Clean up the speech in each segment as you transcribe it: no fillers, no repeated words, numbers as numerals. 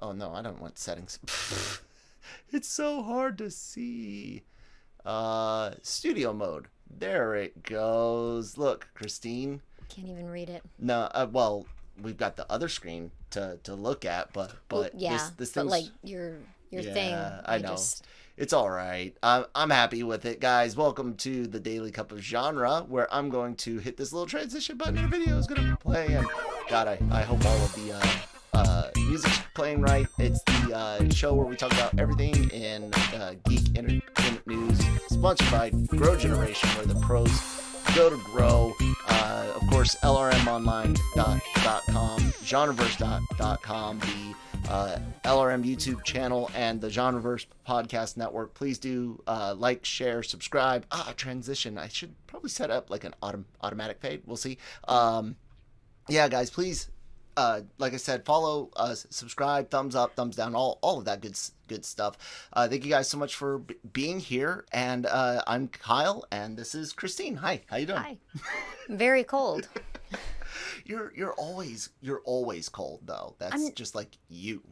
Oh no, I don't want settings. It's so hard to see. Studio mode. There it goes. Look, Christine. Can't even read it. No, well, we've got the other screen to look at, but yeah, this but thing's, like your thing. I know. It's all right. I'm happy with it, guys. Welcome to the Daily Cup of Genre, where I'm going to hit this little transition button and a video is going to play. And God, I hope all of the music's playing right. It's the show where we talk about everything in geek entertainment news, sponsored by Grow Generation, where the pros go to grow. Of course, LRMonline.com, Genreverse.com, the LRM YouTube channel, and the Genreverse Podcast Network. Please do like, share, subscribe. Transition. I should probably set up like an automatic fade. We'll see. Yeah, guys, please, like I said, follow, subscribe, thumbs up, thumbs down, all of that good stuff. Thank you guys so much for being here. And I'm Kyle, and this is Christine. Hi, how you doing? Hi. Very cold. You're always cold though. That's just like you.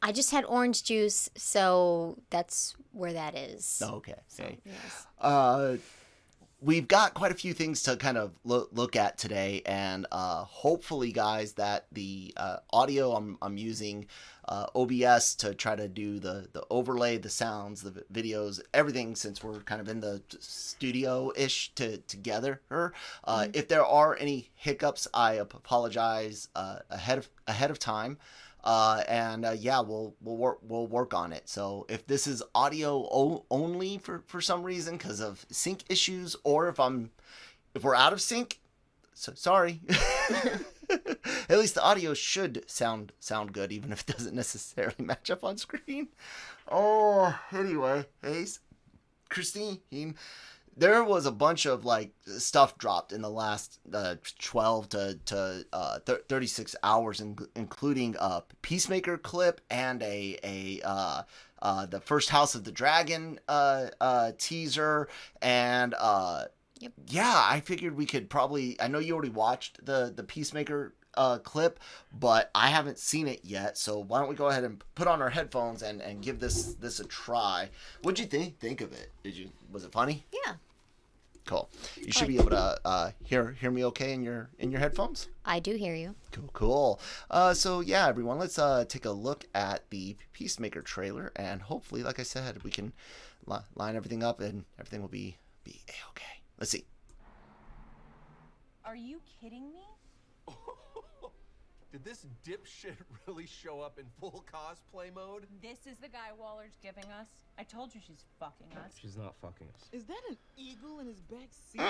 I just had orange juice, so that's where that is. Okay. So, yes. We've got quite a few things to kind of look at today, and hopefully, guys, that the audio I'm using OBS to try to do the overlay, the sounds, the videos, everything, since we're kind of in the studio-ish together. If there are any hiccups, I apologize ahead of time. Yeah, we'll work on it. So if this is audio only for some reason because of sync issues, or if we're out of sync, so sorry. At least the audio should sound good, even if it doesn't necessarily match up on screen. Oh, anyway, hey, Christine. There was a bunch of like stuff dropped in the last 12 to 36 hours, including a Peacemaker clip and the first House of the Dragon teaser, and Yep. Yeah, I figured we could probably. I know you already watched the Peacemaker clip, but I haven't seen it yet. So why don't we go ahead and put on our headphones and give this a try? What'd you think of it? Was it funny? Yeah. Cool. You should be able to hear me okay in your headphones. I do hear you. Cool. So yeah, everyone, let's take a look at the Peacemaker trailer, and hopefully, like I said, we can line everything up and everything will be okay. Let's see. Are you kidding me? Did this dipshit really show up in full cosplay mode? This is the guy Waller's giving us. I told you she's fucking us. She's not fucking us. Is that an eagle in his back seat?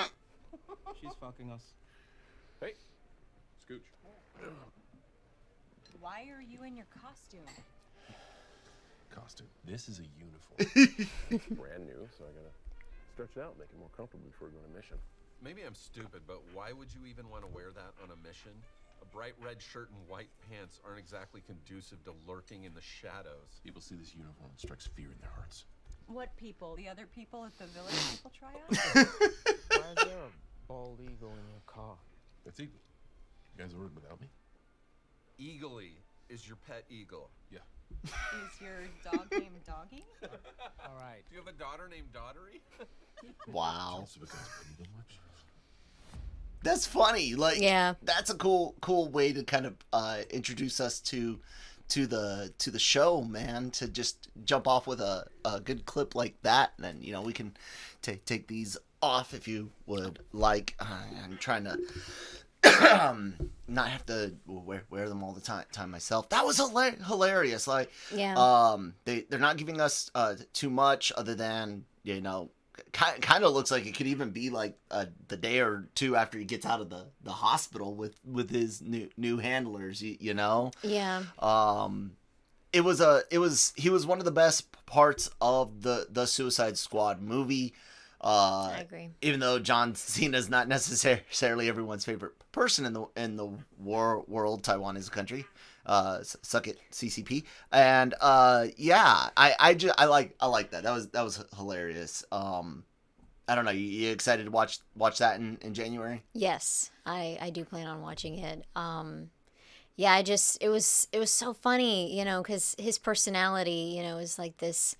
She's fucking us. Hey, scooch. Why are you in your costume? Costume. This is a uniform. Brand new, so I gotta stretch it out, make it more comfortable before we go on a mission. Maybe I'm stupid, but why would you even want to wear that on a mission? A bright red shirt and white pants aren't exactly conducive to lurking in the shadows. People see this uniform and strikes fear in their hearts. What people? The other people at the village people tryout? Why is there a bald eagle in your car? That's Eagle. You guys ordered without me? Eagly is your pet eagle. Yeah. Is your dog named Doggy? All right. Do you have a daughter named Daughtery? Wow. So because pretty too much. That's funny. Like, Yeah. That's a cool way to kind of introduce us to the show, man. To just jump off with a good clip like that, and then we can take these off if you would like. I'm trying to not have to wear them all the time myself. That was hilarious. Like, Yeah. They're not giving us too much other than kind of looks like it could even be like the day or two after he gets out of the hospital with his new handlers, Yeah. he was one of the best parts of the Suicide Squad movie. I agree. Even though John Cena's not necessarily everyone's favorite person in the world, Taiwan is a country. Suck it, CCP. And yeah, I like that. That was hilarious. I don't know. You excited to watch that in January? Yes, I do plan on watching it. yeah, it was so funny, because his personality, is like this,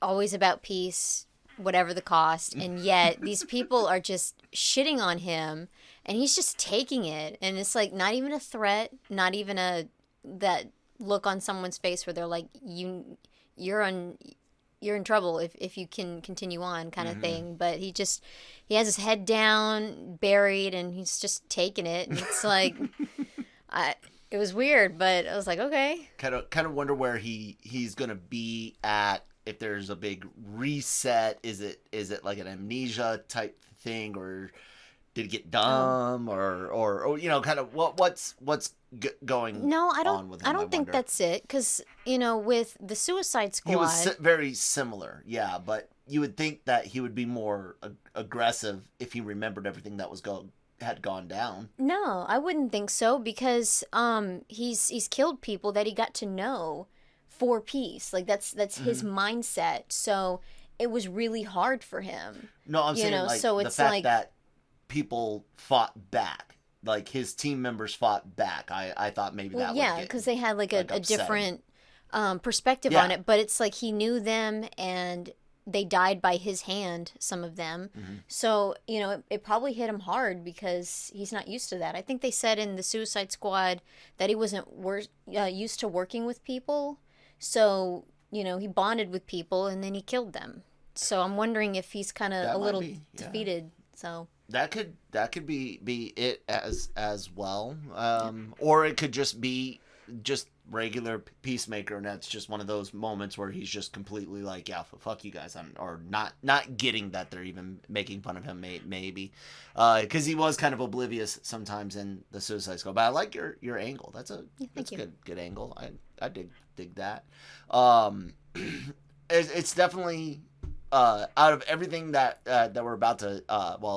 always about peace, whatever the cost, and yet these people are just shitting on him, and he's just taking it, and it's like not even a threat, not even that look on someone's face where they're like, you're in trouble if you can continue on kind of thing, but he has his head down, buried, and he's just taking it, and it's like. It was weird, but I was like, okay. Kind of wonder where he's gonna be at if there's a big reset. Is it like an amnesia type thing, or did it get dumb, or kind of what's going? No, I don't. On with him, I don't think wonder. that's it, because with the Suicide Squad, He was very similar, yeah. But you would think that he would be more aggressive if he remembered everything that had gone down. No, I wouldn't think so, because he's killed people that he got to know for peace. Like that's his mindset. So it was really hard for him. No, I'm saying like so the it's fact like that people fought back, like his team members fought back. I thought maybe that yeah, would get, because they had like a upsetting. different perspective on it, but it's like he knew them and they died by his hand, some of them. So, it probably hit him hard because he's not used to that. I think they said in the Suicide Squad that he wasn't used to working with people. So, he bonded with people and then he killed them. So I'm wondering if he's kind of a little defeated. So that could be it as well. Or it could just be just regular Peacemaker, and that's just one of those moments where he's just completely like, yeah, fuck you guys, or not getting that they're even making fun of him, maybe, because he was kind of oblivious sometimes in the Suicide Squad. But I like your angle. That's a good angle. I dig that. It's definitely out of everything that we're about to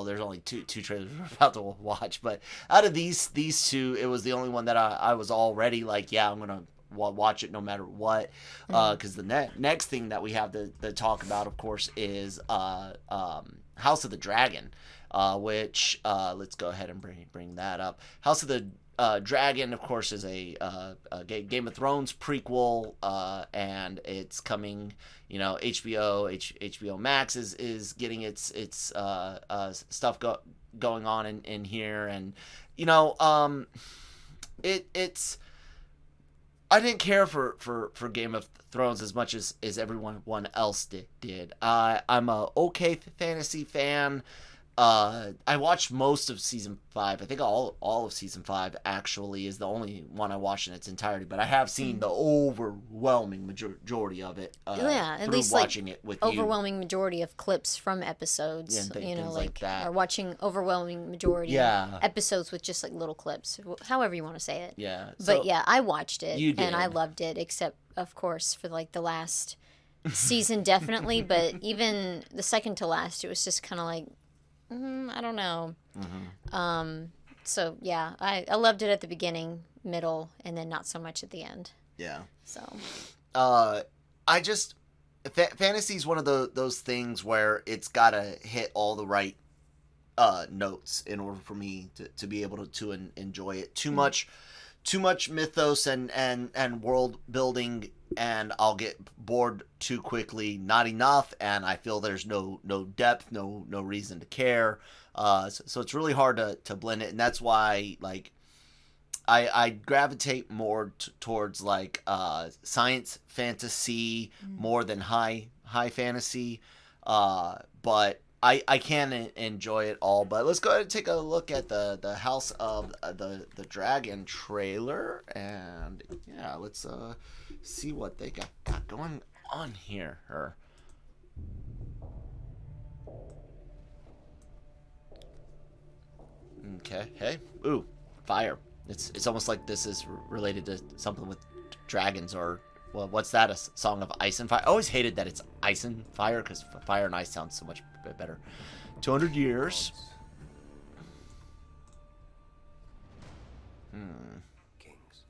there's only two trailers we're about to watch, but out of these two, it was the only one that I was already like, yeah, I'm gonna watch it no matter what, because the next thing that we have to talk about, of course, is House of the Dragon, which let's go ahead and bring that up. House of the Dragon, of course, is a Game of Thrones prequel, and it's coming. HBO Max is getting its stuff going on in here, and it's. I didn't care for Game of Thrones as much as everyone else did. I'm a okay fantasy fan. I watched most of season 5. I think all of season 5 actually is the only one I watched in its entirety. But I have seen the overwhelming majority of it. At least watching it with overwhelming majority of clips from episodes. Yeah, things like that. Or watching overwhelming majority of episodes with just like little clips, however you want to say it. Yeah. But I watched it You did. and I loved it, except of course for like the last season, definitely. But even the second to last, it was just kind of like. I don't know. So yeah, I loved it at the beginning, middle, and then not so much at the end. Yeah. So. I just fantasy is one of those things where it's gotta hit all the right notes in order for me to be able to enjoy it. Too much mythos and world building, and I'll get bored too quickly. Not enough, and I feel there's no depth, no reason to care. So it's really hard to blend it, and that's why like I gravitate more towards like science fantasy more than high fantasy. But I can enjoy it all. But let's go ahead and take a look at the House of the Dragon trailer, and yeah, let's see what they got going on here. Okay. Hey. Ooh. Fire. It's almost like this is related to something with dragons, or well, what's that? A song of ice and fire? I always hated that it's ice and fire, because fire and ice sounds so much better. 200 years. Kings.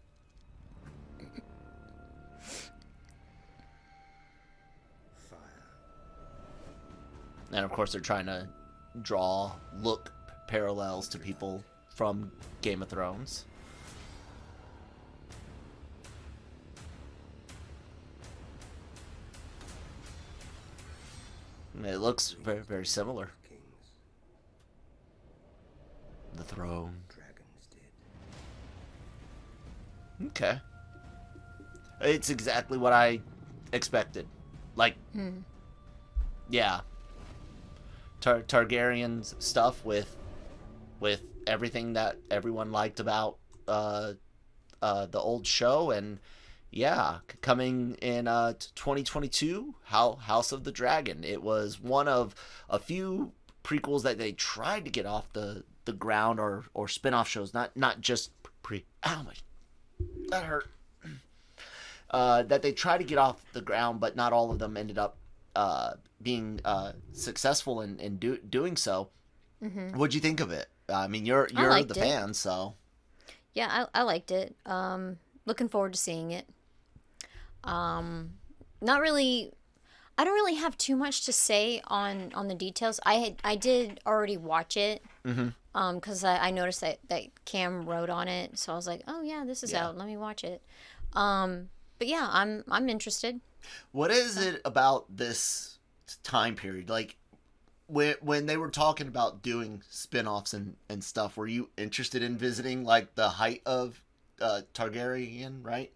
Fire. And of course, they're trying to look parallels to people from Game of Thrones. It looks very, very similar. The throne. Okay. It's exactly what I expected. Like, yeah. Targaryen's stuff with everything that everyone liked about the old show, and yeah, coming in 2022, House of the Dragon. It was one of a few prequels that they tried to get off the ground, or spin-off shows, not just ow, that hurt. That they tried to get off the ground, but not all of them ended up being successful in doing so. Mm-hmm. What'd you think of it? I mean, you're the fan, so. Yeah, I liked it. Looking forward to seeing it. Not really. I don't really have too much to say on the details. I did already watch it. Mm-hmm. Because I noticed that Cam wrote on it, so I was like, oh yeah, this is out. Let me watch it. But yeah, I'm interested. What is it about this time period? Like, when they were talking about doing spin-offs and stuff, were you interested in visiting, like, the height of Targaryen, right?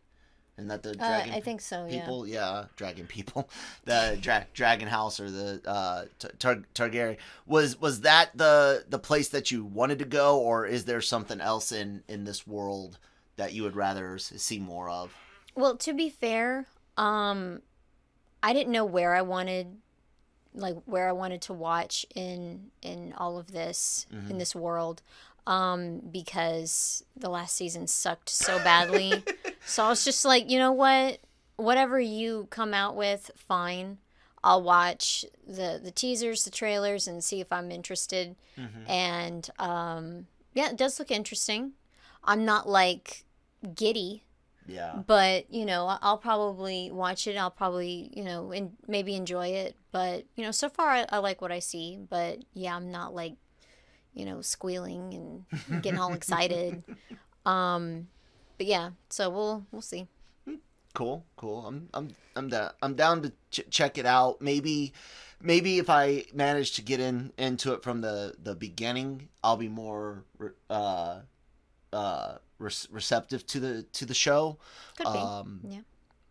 And that the dragon I think so, people, yeah, dragon people, the dragon house, or the Targaryen. Was that the place that you wanted to go, or is there something else in this world that you would rather see more of? Well, to be fair, I didn't know where I wanted to watch in all of this, in this world, because the last season sucked so badly. So I was just like, you know what? Whatever you come out with, fine. I'll watch the teasers, the trailers, and see if I'm interested. Mm-hmm. And yeah, it does look interesting. I'm not like giddy. Yeah. But, I'll probably watch it. I'll probably, maybe enjoy it. But, so far I like what I see. But, yeah, I'm not like, squealing and getting all excited. But, yeah, so we'll see. Cool. I'm down to check it out. Maybe if I manage to get into it from the beginning, I'll be more receptive to the show. Could be.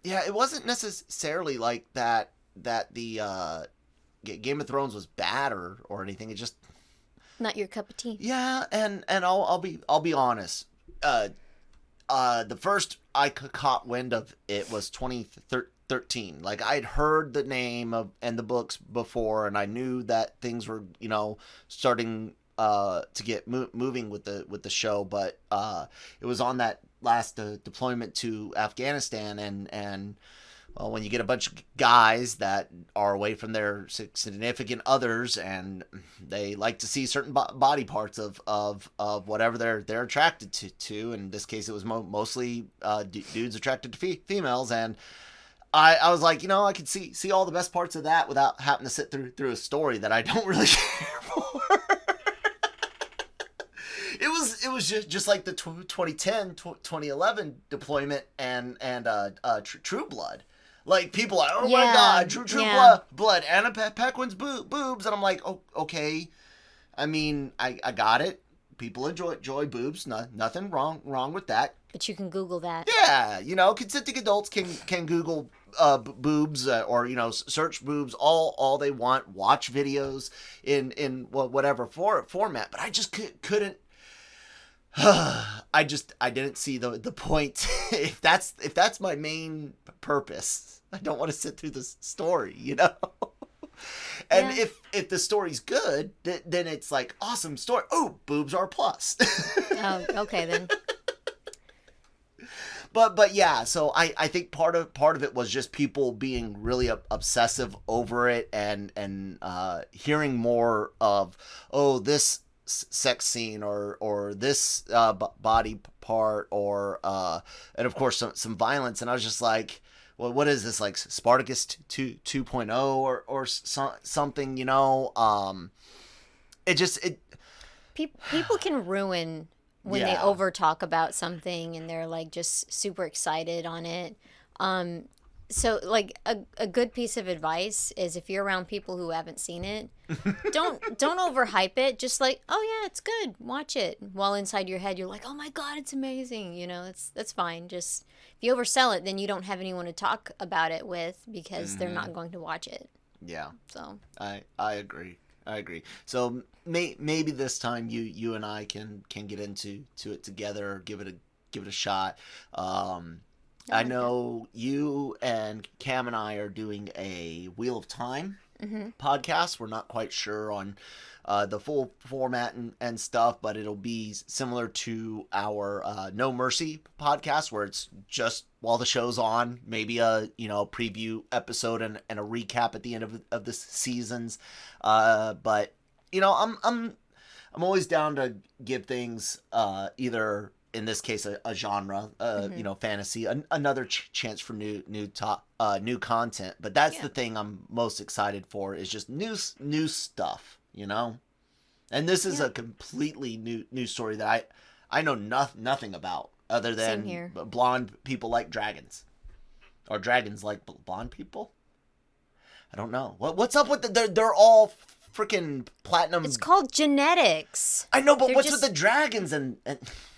Yeah, it wasn't necessarily like that the Game of Thrones was bad or anything. It just not your cup of tea. Yeah, and I'll be honest. The first I caught wind of it was 2013. Like, I'd heard the name and the books before, and I knew that things were starting to get moving with the show, but it was on that last deployment to Afghanistan, and well, when you get a bunch of guys that are away from their significant others, and they like to see certain body parts of whatever they're attracted to. In this case, it was mostly dudes attracted to females, and I was like, I could see all the best parts of that without having to sit through a story that I don't really care for. It was just like the 2010, 2011 deployment and True Blood. Like, people are, oh my God, True Blood, Anna Paquin's boobs, and I'm like, oh, okay. I mean, I got it. People enjoy boobs. Nothing wrong with that. But you can Google that. Yeah, consenting adults can Google boobs or search boobs all they want. Watch videos in whatever format. But I just couldn't. I didn't see the point. If that's my main purpose, I don't want to sit through this story, And yeah. if the story's good, then it's like, awesome story. Oh, boobs are a plus. Oh, okay then. But yeah, so I think part of it was just people being really obsessive over it, and hearing more of, oh, this sex scene or this body part, or and of course some violence, and I was just like, well, what is this, like Spartacus 2.0 or something, People can ruin when they over talk about something and they're like just super excited on it. So, like, a good piece of advice is if you're around people who haven't seen it, don't overhype it. Just like, oh yeah, it's good, watch it. While inside your head, you're like, oh my god, it's amazing. You know, that's fine. Just if you oversell it, then you don't have anyone to talk about it with because they're not going to watch it. Yeah. So I agree. So maybe this time you and I can get into it together, give it a shot. I know you and Cam and I are doing a Wheel of Time podcast. We're not quite sure on the full format and stuff, but it'll be similar to our No Mercy podcast, where it's just while the show's on, maybe a preview episode and a recap at the end of the seasons. But I'm always down to give things either, in this case, a genre, fantasy, another chance for new content. But that's the thing I'm most excited for, is just new stuff, And this is a completely new story that I know nothing about, other than blonde people like dragons, or dragons like blonde people. I don't know what's up with they're all freaking platinum. it's called genetics. I know, but what's with the dragons and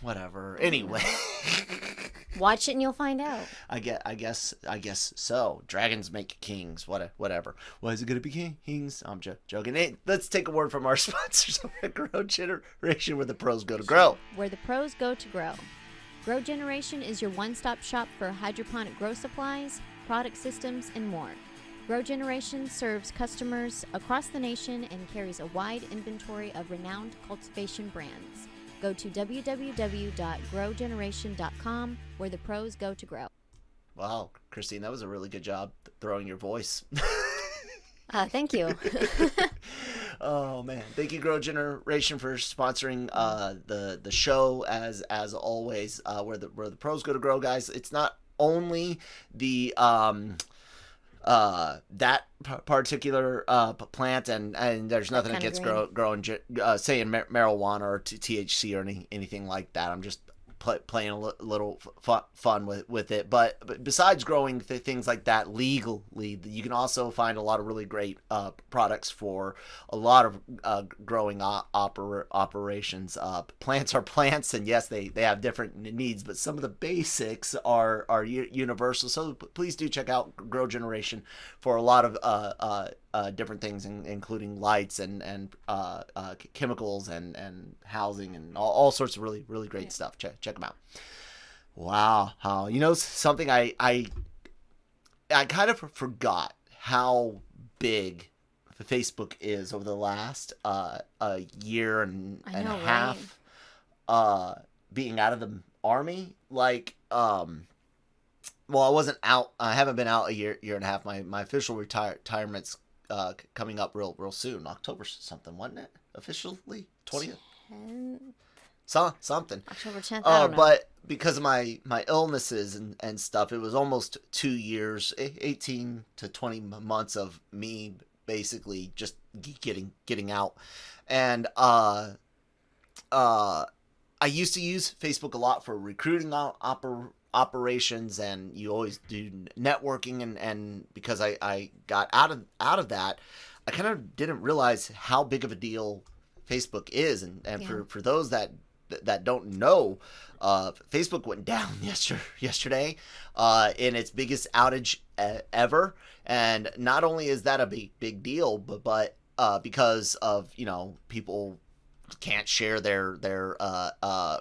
whatever? Anyway, watch it and you'll find out. I guess so. Dragons make kings. Whatever. Why is it gonna be kings? I'm joking. Hey, let's take a word from our sponsors of Grow Generation, where the pros go to grow. Where the pros go to grow. Grow Generation is your one-stop shop for hydroponic grow supplies, product systems, and more. Grow Generation serves customers across the nation and carries a wide inventory of renowned cultivation brands. Go to www.growgeneration.com, where the pros go to grow. Wow, Christine, that was a really good job throwing your voice. Thank you. Oh man, thank you, Grow Generation, for sponsoring the show as always. Where the pros go to grow, guys. It's not only the that particular plant, and there's nothing against growing saying marijuana or THC or anything like that. I'm just playing a little fun with it, but besides growing things like that legally, you can also find a lot of really great products for a lot of growing operations. Plants are plants, and yes, they have different needs, but some of the basics are universal. So please do check out Grow Generation for a lot of different things, including lights and chemicals and housing and all sorts of really great stuff. Check them out. Wow, something I kind of forgot how big Facebook is over the last year and a half, being out of the army. Like, well, I haven't been out a year and a half. My official retirement's coming up real soon, October something, wasn't it? Officially 20th. Something. October 10th. I don't know. But because of my illnesses and stuff, it was almost 2 years, 18 to 20 months of me basically just getting out. And I used to use Facebook a lot for recruiting operations, and you always do networking, and because I got out of that, I kind of didn't realize how big of a deal Facebook is, and for those that don't know, Facebook went down yesterday in its biggest outage ever, and not only is that a big deal, but because of people can't share their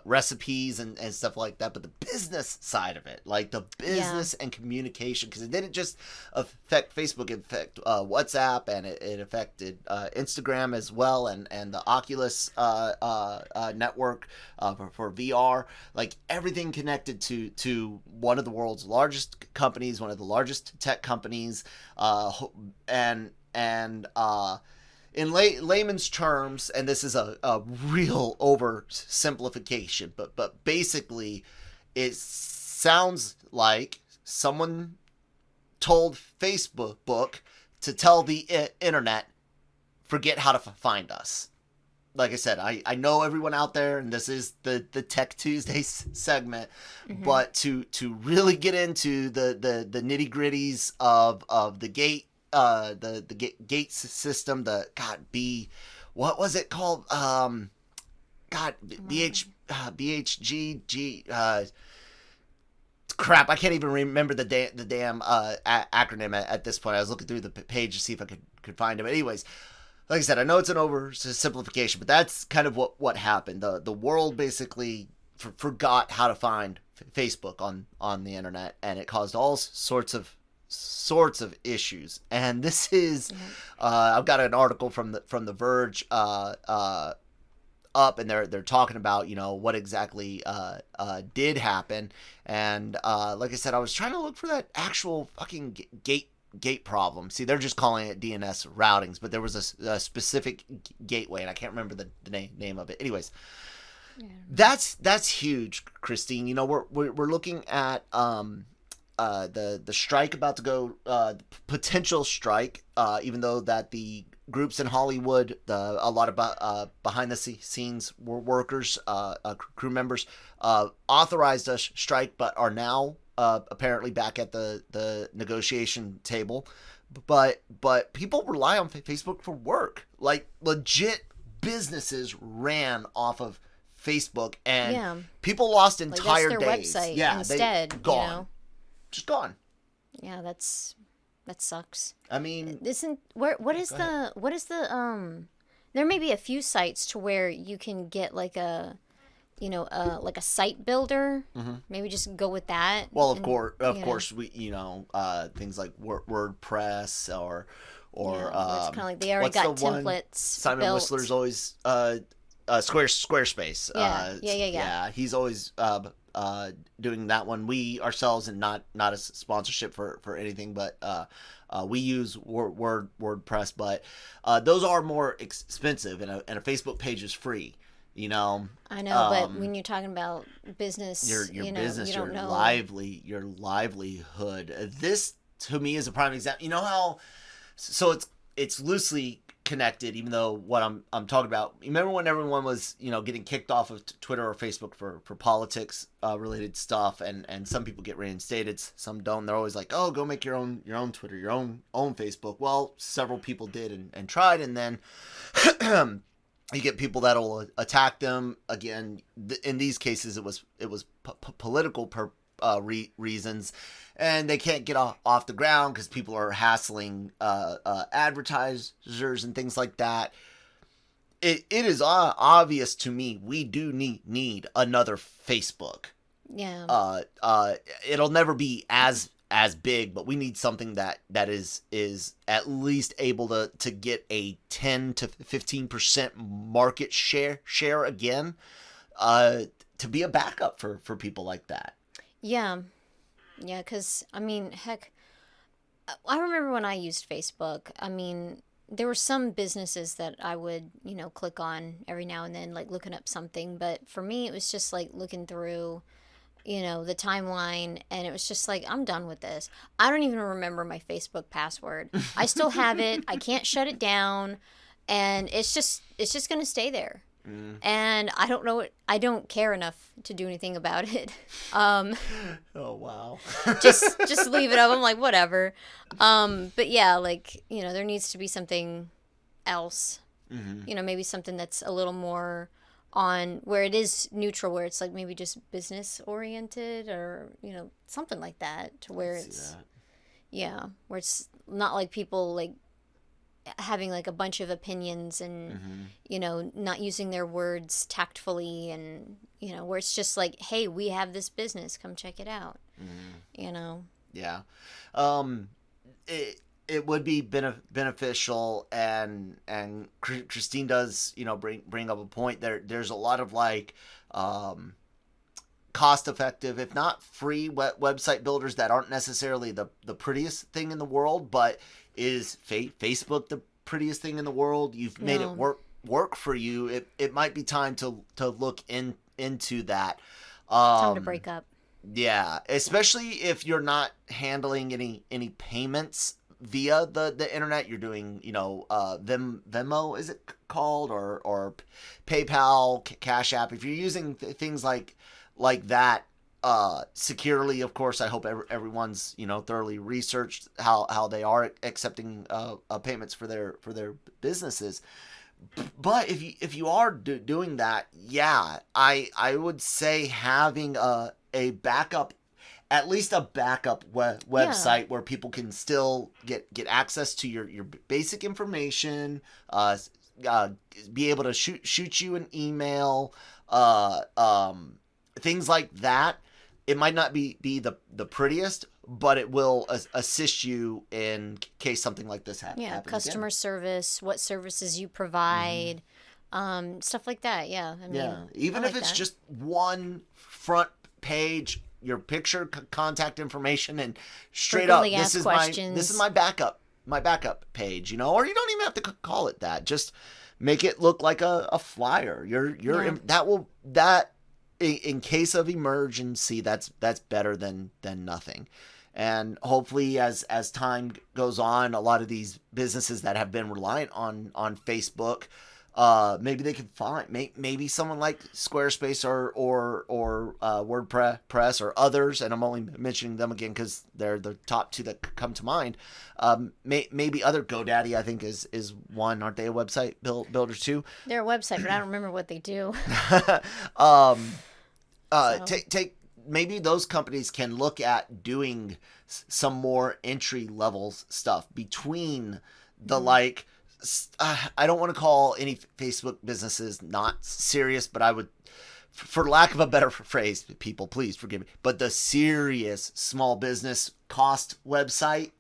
recipes and stuff like that, but the business side of it, like the business and communication, because it didn't just affect Facebook, it affected WhatsApp, and it affected Instagram as well, and the Oculus network for VR, like everything connected to one of the world's largest companies, one of the largest tech companies, and in layman's terms, and this is a real oversimplification, but basically it sounds like someone told Facebook to tell the internet, forget how to find us. like I said, I know everyone out there, and this is the Tech Tuesday segment, but to really get into the nitty gritties of the gate, gate system, what was it called? BHG. Crap, I can't even remember the damn acronym at this point. I was looking through the page to see if I could find it. But anyways, like I said, I know it's an oversimplification, but that's kind of what happened. The world basically forgot how to find Facebook on the internet, and it caused all sorts of issues. And this is, I've got an article from the Verge up, and they're talking about, you know, what exactly did happen. And like I said, I was trying to look for that actual fucking gate problem. See, they're just calling it DNS routings, but there was a specific gateway, and I can't remember the name of it. Anyways, that's huge, Christine. You know, we're looking at the strike about to go, potential strike, even though that the groups in Hollywood, a lot of behind the scenes workers, crew members, authorized a strike, but are now apparently back at the negotiation table. But people rely on Facebook for work. Like, legit businesses ran off of Facebook, and people lost entire that's their days. Website instead, gone, you know? just gone. Yeah, that sucks. I mean, what is the there may be a few sites to where you can get like a site builder. Maybe just go with that. Well, of course, we things like WordPress or it's kind of like they already got templates. Simon built. Whistler's always Squarespace. Yeah. He's always doing that one. We ourselves, and not a sponsorship for anything, but we use WordPress, but those are more expensive, and a Facebook page is free. You know, I know, but when you're talking about business, your business, you don't know. your livelihood. This to me is a prime example. You know how, so it's loosely connected, even though what I'm talking about. Remember when everyone was, you know, getting kicked off of Twitter or Facebook for politics related stuff, and some people get reinstated, some don't. They're always like, oh, go make your own Twitter, your own Facebook. Well, several people did and tried, and then you get people that'll attack them again. In these cases, it was political reasons, and they can't get off the ground because people are hassling advertisers and things like that. It is obvious to me we do need another Facebook. Yeah. It'll never be as big, but we need something that is at least able to get a 10 to 15% market share again, to be a backup for people like that. Yeah, because, I mean, heck, I remember when I used Facebook, I mean, there were some businesses that I would, click on every now and then, like looking up something, but for me, it was just like looking through, the timeline, and it was just like, I'm done with this. I don't even remember my Facebook password. I still have it. I can't shut it down, and it's just going to stay there. And I don't know. I don't care enough to do anything about it. Oh wow. just leave it up. I'm like, whatever. But yeah, like, there needs to be something else. Maybe something that's a little more on where it is neutral, where it's like maybe just business oriented, or something like that, to where it's where it's not like people like having like a bunch of opinions and not using their words tactfully, and where it's just like, hey, we have this business, come check it out. Yeah. It would be beneficial, and Christine does bring up a point. There's a lot of like cost effective, if not free, website builders that aren't necessarily the prettiest thing in the world, but is Facebook the prettiest thing in the world? You've made it work for you. It might be time to look into that. Time to break up. Yeah, especially if you're not handling any payments via the internet, you're doing, Venmo, is it called, or PayPal, Cash App. If you're using things like that securely, of course, I hope everyone's thoroughly researched how they are accepting payments for their businesses. But if you are doing that, yeah, I would say having a backup, at least a backup website where people can still get access to your basic information, be able to shoot you an email, things like that. It might not be the prettiest, but it will assist you in case something like this happens. Yeah, customer service, what services you provide, stuff like that. Yeah, I mean, even if it's just one front page, your picture, contact information, and straight up, this is my backup page, or you don't even have to call it that. Just make it look like a flyer. That in case of emergency, that's better than nothing. And hopefully, as time goes on, a lot of these businesses that have been reliant on Facebook, maybe they can find maybe someone like Squarespace or WordPress or others, and I'm only mentioning them again because they're the top two that come to mind. Maybe other GoDaddy, I think, is one. Aren't they a website builder too? They're a website, but I don't remember what they do. Take maybe those companies can look at doing some more entry level stuff between the I don't want to call any Facebook businesses not serious, but I would, for lack of a better phrase, people, please forgive me, but the serious small business cost website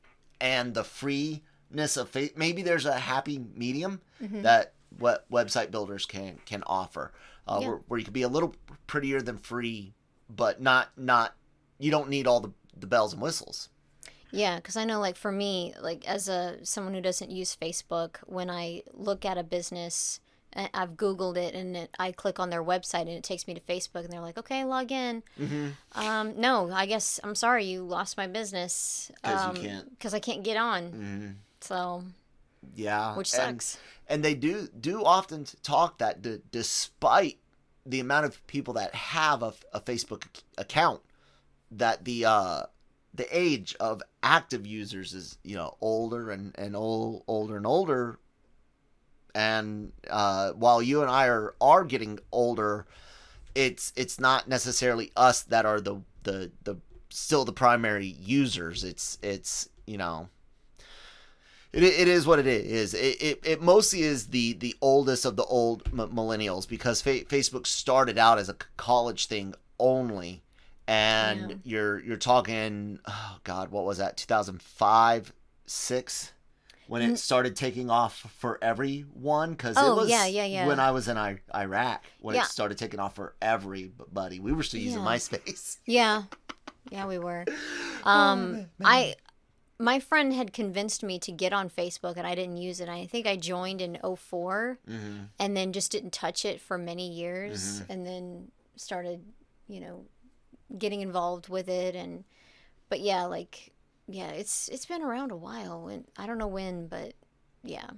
and the freeness of maybe there's a happy medium that what website builders can offer, where you can be a little prettier than free, but not you don't need all the bells and whistles. Yeah, because I know, like, for me, like, as someone who doesn't use Facebook, when I look at a business, I've Googled it, and I click on their website, and it takes me to Facebook, and they're like, okay, log in. No, I guess, I'm sorry, you lost my business. Because I can't get on. So, yeah. Which sucks. And they do often talk that despite the amount of people that have a Facebook account, that the age of active users is older and older, and while you and I are getting older, it's not necessarily us that are the still the primary users. It is what it is. It mostly is the oldest of the old millennials, because Facebook started out as a college thing only. And you're talking, oh God, what was that? 2005, 6, when it started taking off for everyone, because it was when I was in Iraq when it started taking off for everybody. We were still using MySpace. Yeah, we were. My friend had convinced me to get on Facebook, and I didn't use it. I think I joined in 2004, and then just didn't touch it for many years, and then started, getting involved with it. But it's been around a while, and I don't know when, but yeah.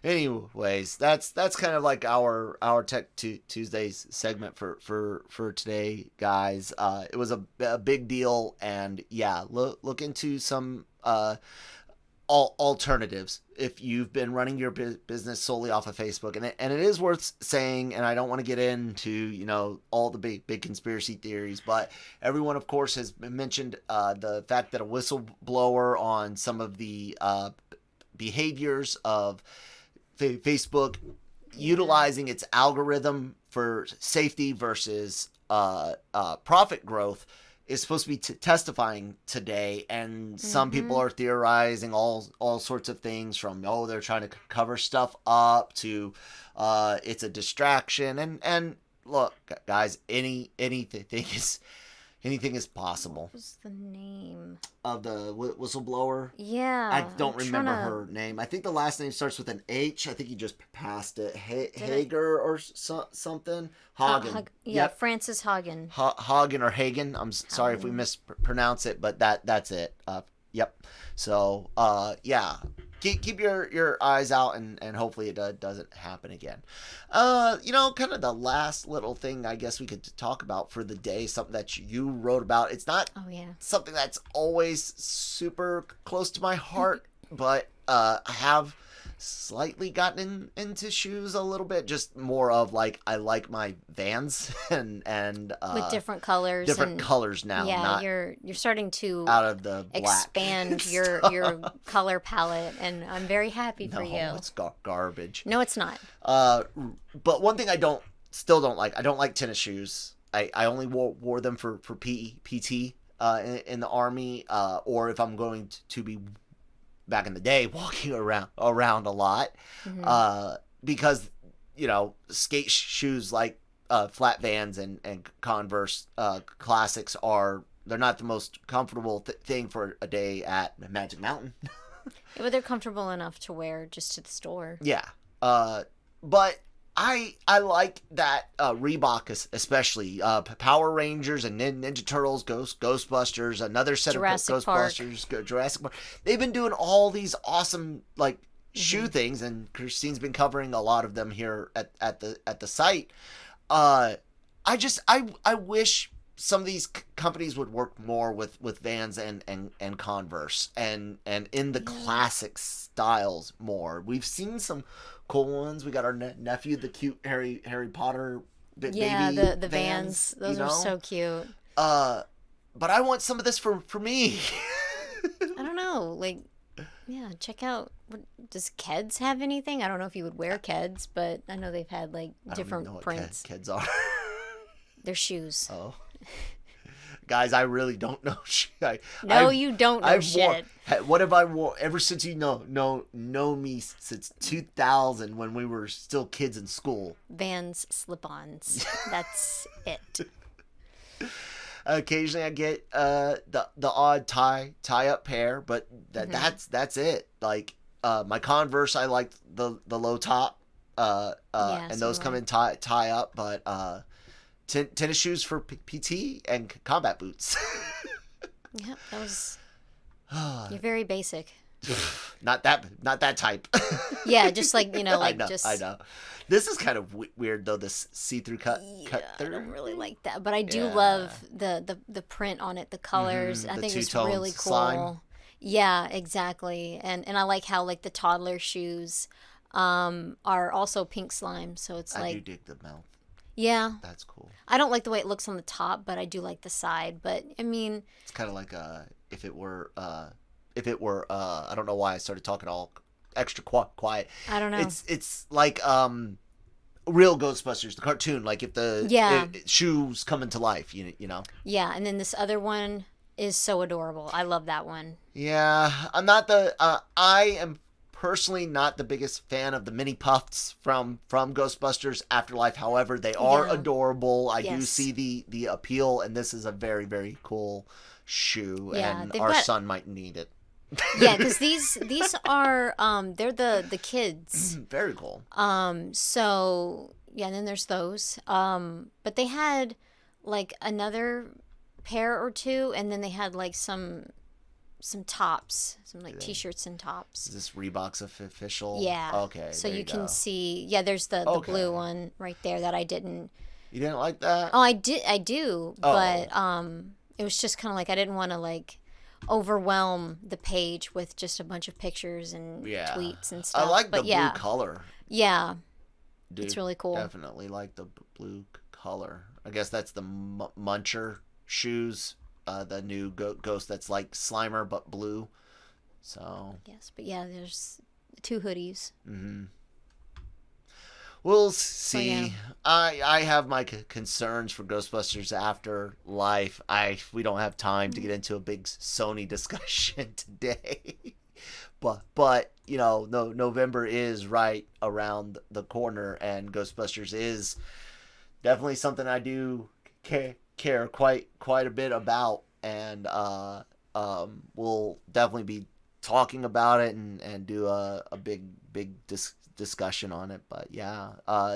Anyways, that's kind of like our Tech Tuesdays segment for today, guys. It was a big deal, and look into some alternatives if you've been running your business solely off of Facebook. And it is worth saying, and I don't want to get into all the big conspiracy theories, but everyone, of course, has mentioned the fact that a whistleblower on some of the behaviors of Facebook utilizing its algorithm for safety versus profit growth is supposed to be testifying today, and some people are theorizing all sorts of things, from they're trying to cover stuff up to it's a distraction, and look, guys, anything is possible. What was the name of the whistleblower? Yeah, I don't remember her name. I think the last name starts with an H. I think you just passed it. Hager or something. Hagen. Yep. Frances Hagen. Hagen or Hagen. I'm sorry if we mispronounce it, but that's it. Yep. So, yeah. Keep your eyes out, and hopefully it doesn't happen again. Kind of the last little thing I guess we could talk about for the day, something that you wrote about. It's not something that's always super close to my heart, but I have slightly gotten into shoes a little bit, just more of like I like my Vans and with different colors. Different colors now. Yeah, not you're starting to out of the black. Expand your color palette, and I'm very happy for you. No, it's garbage. No, it's not. But one thing I still don't like. I don't like tennis shoes. I only wore them for PT in the Army, or if I'm going to be back in the day walking around a lot, because skate shoes like flat Vans and Converse classics they're not the most comfortable thing for a day at Magic Mountain. Yeah, but they're comfortable enough to wear just to the store. Yeah, but I like that Reebok, especially Power Rangers and Ninja Turtles, Ghostbusters, another set Jurassic of Ghostbusters, Jurassic Park. They've been doing all these awesome shoe things, and Christine's been covering a lot of them here at the site. I wish some of these companies would work more with Vans and Converse and in the classic styles more. We've seen some cool ones. We got our nephew, the cute Harry Potter baby. Yeah, the Vans. Those are so cute. But I want some of this for me. I don't know. Yeah, check out. Does Keds have anything? I don't know if you would wear Keds, but I know they've had different prints. Keds are. They're shoes. Oh. Guys, I really don't know shit. You don't know shit. What have I worn ever since you know me since 2000 when we were still kids in school? Vans slip-ons. That's it. Occasionally I get the odd tie-up pair, but that's it. My Converse, I like the low top, and those come in tie up, but tennis shoes for PT and combat boots. Yep, that was. You're very basic. Not that type. Yeah, just I know. This is kind of weird though. This see-through cut through. I don't really like that, but I do love the print on it, the colors. I think it's really cool. Slime. Yeah, exactly. And I like how the toddler shoes are also pink slime, so it's I do dig the mouth. Yeah. That's cool. I don't like the way it looks on the top, but I do like the side. But I mean, it's kind of like if it were I don't know why I started talking all extra quiet. I don't know. It's like real Ghostbusters, the cartoon, like if the shoes come into life, you know. Yeah, and then this other one is so adorable. I love that one. Yeah, I'm not I am personally not the biggest fan of the mini puffs from Ghostbusters Afterlife. However, they are adorable. I do see the appeal, and this is a very, very cool shoe, and our son might need it. Yeah, because these are they're the kids. Very cool. So yeah, and then there's those. But they had another pair or two, and then they had some tops, some t-shirts and tops. Is this Reebok's official? Yeah. Okay. So you can see. Yeah, there's the blue one right there that I didn't. You didn't like that? Oh, I do, but it was just kind of I didn't want to overwhelm the page with just a bunch of pictures and tweets and stuff. I like the blue color. Yeah. It's really cool. Definitely like the blue color. I guess that's the Muncher shoes. The new Ghost that's like Slimer but blue. So yes, but yeah, there's 2 hoodies. Mm-hmm. We'll see. So, yeah. I have my concerns for Ghostbusters Afterlife. We don't have time to get into a big Sony discussion today. But November is right around the corner, and Ghostbusters is definitely something I do care quite a bit about, and we'll definitely be talking about it and do a big discussion on it. But yeah,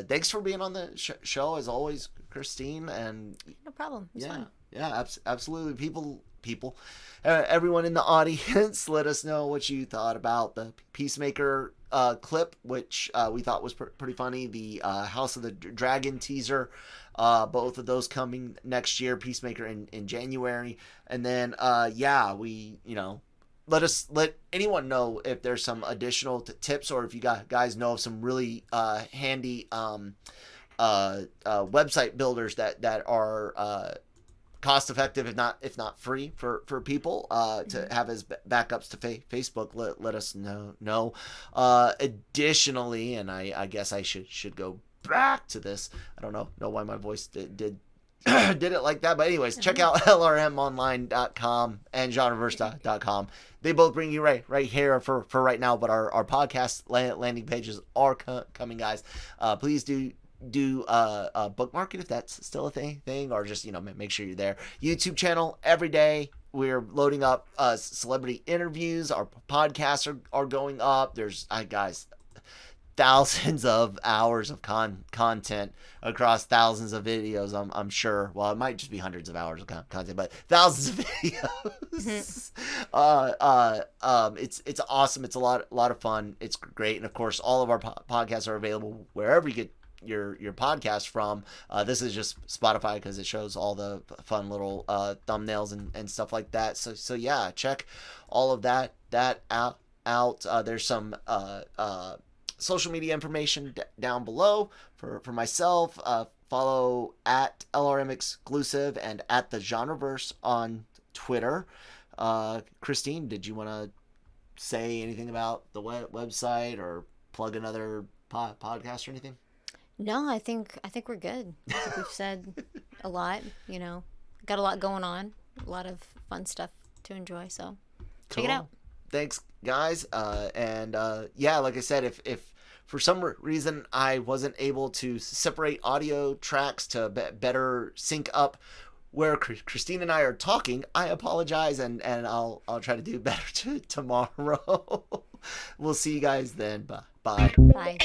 thanks for being on the show as always, Christine. And no problem, it's fun. Yeah, absolutely. People people. Everyone in the audience, let us know what you thought about the Peacemaker clip, which we thought was pretty funny. The House of the Dragon teaser, both of those coming next year. Peacemaker in January, and then let anyone know if there's some additional tips, or if you guys know of some really handy website builders that are cost effective, if not free for people to have as backups to Facebook. Let us know. Additionally, and I guess I should go back to this. I don't know why my voice did did it like that, but anyways, check out LRMonline.com and Genreverse.com. They both bring you right here for right now, but our podcast landing pages are coming, guys. Please do bookmark it if that's still a thing, or just make sure you're there. YouTube channel every day. We're loading up celebrity interviews. Our podcasts are going up. There's guys, thousands of hours of content across thousands of videos. I'm sure. Well, it might just be hundreds of hours of content, but thousands of videos. It's awesome. It's a lot of fun. It's great, and of course, all of our podcasts are available wherever you get your podcast from. This is just Spotify because it shows all the fun little thumbnails and stuff like that. So yeah, check all of that out. There's some social media information down below for myself. Follow at LRM Exclusive and at the Genreverse on Twitter. Christine, did you want to say anything about the website or plug another podcast or anything? No, I think we're good. I think we've said a lot. Got a lot going on, a lot of fun stuff to enjoy. So check it out. Thanks, guys. And like I said, if for some reason I wasn't able to separate audio tracks to better sync up where Christine and I are talking, I apologize, and I'll try to do better tomorrow. We'll see you guys then. Bye. Bye.